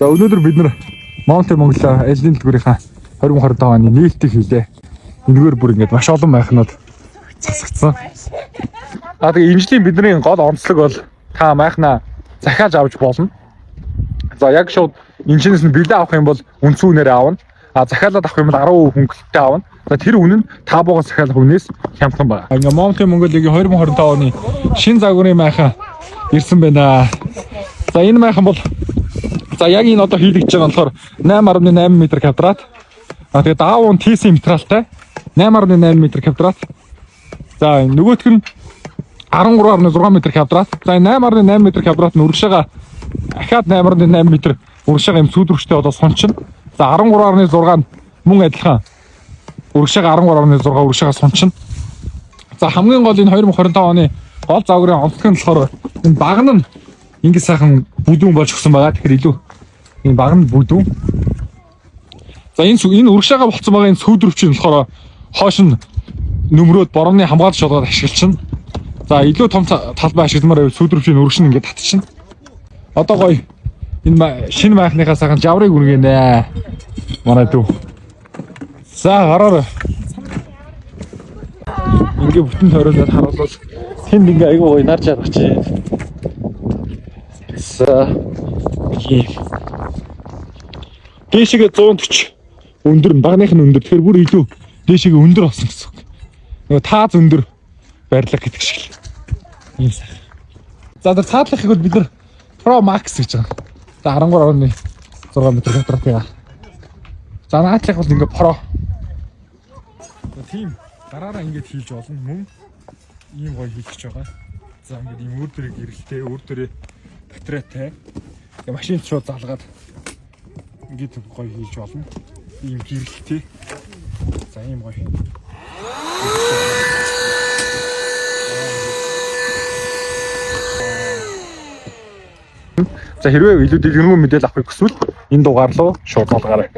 За өнөөдөр бид нар Монте Монголоо айлын дэлгүүрийнхаа 2025 оны нээлтийг хийлээ. Энэгээр бүр ингээд маш олон майхнууд засагдсан. Тэгээ имжлийн бидний гол онцлог бол та майхнаа захиалж авч болно. За яг шууд инженеэс нь бэлээ авах юм бол үндсэн үнээр авна. Захиалаад авах юм бол 10% хөнгөлөлтөй авна. За тэр үнэ нь та бууган захиалах үнээс хямдхан байна. Ингээ Монте Монголын 2025 оны шинэ загварын майхан ирсэн байна. За энэ майхан бол за яг энэ одоо хийлгэж байгаа болохоор 8.8 м квадрат. Тэгээ даав нь TC материалтай 8.8 м квадрат. За нөгөөх нь 13.6 м квадрат. За 8.8 м квадрат нь урагшаага ахаад 8.8 м урагшаага юм сүйдрэгчтэй одоо сончин. За 13.6 нь мөн адилхан урагшаага 13.6 урагшаага сончин. За хамгийн гол энэ 2025 оны гол загварын онцлог нь болохоор энэ багн нь ингэ сайхан бүдүүн болж өгсөн байгаа. Тэгэхээр илүү энэ багн бүдүүн. За энэ урагшаага болцсон байгаа энэ сүйдрөвч нь болохоор хоош нь нөмрөөд борооны хамгаалж шалгаад ашиглчихна. За илүү том талбай ашигламаар сүйдрөвчийн өргөш нь ингээд татчихна. Одоо гоё энэ шинэ майхныхаа сайхан жаврыг үргэнэ. Манай дүү. За гараар. Ингээ бүтэн тойролоод харуулвал тэнд ингээ айгүй гоё нарж чадах чи. За дээшгээ 140 өндөр багных нь өндөр. Тэгэхээр бүр илүү дээшгээ өндөр болсон гэсэн үг. Нөгөө тааз өндөр барилга гэдэг шиг л. Ийм сайхан. За тэр цаадлахыг бол бид нар Pro Max гэж байгаа. За 13.6 м квадратыг. За наадлах бол ингээ Pro. Тийм дараараа ингэж хийж болно. Мөн ийм гоё хийчих байгаа. За ингээд ийм өөр дөрөг гэрэлтэй, өөр дөрөө батарейтай. Тэгээ машин шууд залгаад ингээд гоё хийж болно. Ийм гэрэлтэй. За ийм гоё. За хэрвээ илүү дэлгэрэнгүй мэдээлэл авахыг хүсвэл энэ дугаар руу шууд залгаарай.